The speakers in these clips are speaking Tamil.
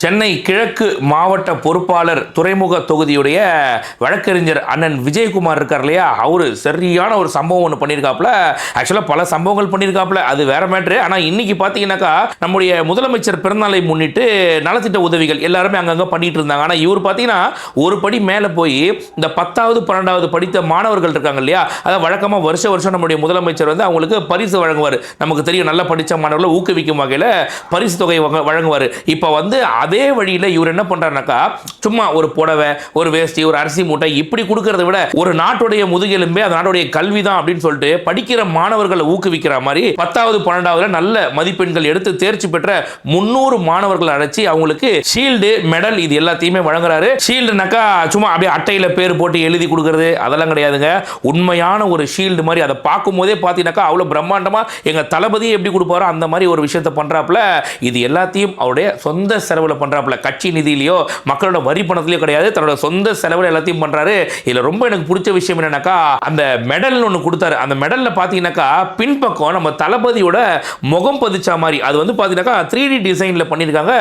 சென்னை கிழக்கு மாவட்ட பொறுப்பாளர் துறைமுக தொகுதியுடைய வழக்கறிஞர் அண்ணன் விஜயகுமார் இருக்கார் இல்லையா, அவரு சரியான ஒரு சம்பவம் ஒன்று பண்ணியிருக்காப்புல. ஆக்சுவலாக பல சம்பவங்கள் பண்ணியிருக்காப்புல, அது வேற மேட்ரு. ஆனால் இன்னைக்கு பார்த்தீங்கன்னாக்கா நம்முடைய முதலமைச்சர் பிறந்தநாளை முன்னிட்டு நலத்திட்ட உதவிகள் எல்லாருமே அங்கங்கே பண்ணிட்டு இருந்தாங்க. ஆனால் இவர் பார்த்தீங்கன்னா ஒரு படி மேலே போய் இந்த 10வது 12வது படித்த மாணவர்கள் இருக்காங்க இல்லையா, அதாவது வழக்கமாக வருஷம் நம்முடைய முதலமைச்சர் வந்து அவங்களுக்கு பரிசு வழங்குவார். நமக்கு தெரியும், நல்ல படித்த மாணவர்களை ஊக்குவிக்கும் வகையில் பரிசு தொகை வழங்குவார். இப்போ வந்து அதே வழியில் இவர் என்ன பண்றாருனாக்கா, சும்மா ஒரு புடவை, ஒரு வேஷ்டி, ஒரு அரிசி மூட்டை இப்படி கொடுக்கறத விட ஒரு நாட்டுடைய முதுகெலும்பே அந்த நாட்டுடைய கல்வி தான் அப்படின்னு சொல்லிட்டு படிக்கிற மாணவர்களை ஊக்குவிக்கிற மாதிரி 10வது 12வது நல்ல மதிப்பெண்கள் எடுத்து தேர்ச்சி பெற்ற 300 மாணவர்களை அழைச்சி அவங்களுக்கு ஷீல்டு, மெடல் இது எல்லாத்தையுமே வழங்குறாரு. ஷீல்டுனாக்கா சும்மா அப்படியே அட்டையில் பேர் போட்டு எழுதி கொடுக்கறது அதெல்லாம் கிடையாதுங்க. உண்மையான ஒரு ஷீல்டு மாதிரி, அதை பார்க்கும் போதே பார்த்தீங்கன்னாக்கா அவ்வளோ பிரம்மாண்டமா எங்க தளபதியை எப்படி கொடுப்பாரோ அந்த மாதிரி ஒரு விஷயத்தை பண்றாப்புல. இது எல்லாத்தையும் அவருடைய சொந்த செலவில் பண்றாப்புல, கட்சி நிதியிலையோ மக்களோட வரி பணத்திலையோ கிடையாது, தன்னோட சொந்த செலவில் எல்லாத்தையும் பண்றாரு. இதுல ரொம்ப எனக்கு பிடிச்ச விஷயம் என்னன்னாக்கா, அந்த மெடல் ஒன்று கொடுத்தாரு. அந்த மெடல்ல பாத்தீங்கன்னாக்கா பின்பக்கம் நம்ம தளபதியோட முகம் பதிச்ச மாதிரி, அது வந்து பாத்தீங்கன்னாக்கா 3D டிசைன்ல பண்ணியிருக்காங்க.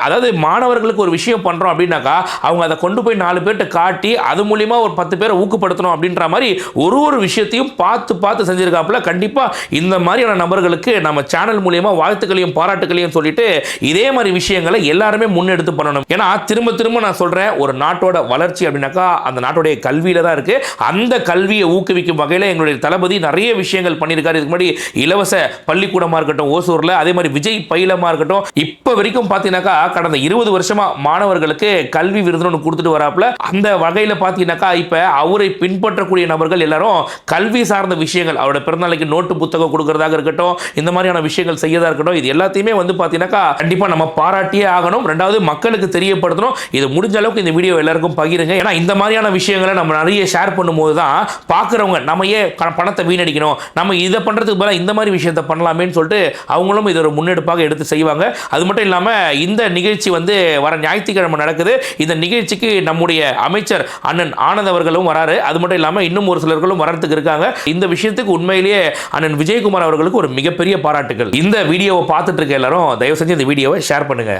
அதாவது மாணவர்களுக்கு ஒரு விஷயம் பண்றோம் அப்படின்னாக்கா அவங்க அதை கொண்டு போய் 4 பேர்கிட்ட காட்டி அது மூலியமா ஒரு 10 பேரை ஊக்கப்படுத்தணும் அப்படின்ற மாதிரி ஒரு விஷயத்தையும் பார்த்து செஞ்சிருக்காப்புல. கண்டிப்பா இந்த மாதிரியான நபர்களுக்கு நம்ம சேனல் மூலியமா வாழ்த்துக்களையும் பாராட்டுகளையும் சொல்லிட்டு இதே மாதிரி விஷயங்களை எல்லாருமே முன்னெடுத்து பண்ணணும். ஏன்னா திரும்ப நான் சொல்றேன், ஒரு நாட்டோட வளர்ச்சி அப்படின்னாக்கா அந்த நாட்டுடைய கல்வியில தான் இருக்கு. அந்த கல்வியை ஊக்குவிக்கும் வகையில் எங்களுடைய தளபதி நிறைய விஷயங்கள் பண்ணியிருக்காரு. இதுக்கு முன்னாடி இலவச பள்ளிக்கூடமா இருக்கட்டும் ஓசூர்ல, அதே மாதிரி விஜய் பயிலமா இருக்கட்டும், இப்ப வரைக்கும் பாத்தீங்கன்னாக்கா கடந்த 20 வருஷமா மாணவர்களுக்கு கல்வி விருது ஒன்று கொடுத்துட்டு வராப்புல. அந்த வகையில் பாத்தீங்கன்னாக்கா இப்ப அவரை பின்பற்றக்கூடிய நபர்கள் எல்லாரும் கல்வி சார்ந்த விஷயங்கள், அவரோட பிறந்தநாளைக்கு நோட்டு புத்தகம் கொடுக்கறதாக இருக்கட்டும், இந்த மாதிரியான விஷயங்கள் செய்யறதா இருக்கட்டும், இது எல்லாத்தையுமே வந்து பாத்தீங்கன்னாக்கா கண்டிப்பா நம்ம பாராட்டியே ஆகணும். ரெண்டாவது மக்களுக்கு தெரியப்படுத்தணும். இது முடிஞ்ச அளவுக்கு இந்த வீடியோ எல்லாருக்கும் பகிருங்க. ஏன்னா இந்த மாதிரியான விஷயங்களை நம்ம நிறைய ஷேர் பண்ணும்போது தான் பார்க்குறவங்க நம்ம ஏன் பணத்தை வீணடிக்கணும், நம்ம இதை பண்ணுறதுக்கு பதிலாக இந்த மாதிரி விஷயத்தை பண்ணலாமேன்னு சொல்லிட்டு அவங்களும் இதை ஒரு முன்னெடுப்பாக எடுத்து செய்வாங்க. அது மட்டும் இல்லாமல் இந்த நிகழ்ச்சி வந்து வர ஞாயிற்றுக்கிழமை நடக்குது. இந்த நிகழ்ச்சிக்கு நம்முடைய அமைச்சர் அண்ணன் ஆனந்த் அவர்களும் வராரு. அது மட்டும் இல்லாமல் இன்னும் ஒரு சிலர்களும் வரத்துக்கு இருக்காங்க. இந்த விஷயத்துக்கு உண்மையிலேயே அண்ணன் விஜயகுமார் அவர்களுக்கு ஒரு மிகப்பெரிய பாராட்டுகள். இந்த வீடியோவை பார்த்துட்டு இருக்க எல்லாரும் தயவு செஞ்சு இந்த வீடியோவை ஷேர் பண்ணுங்க.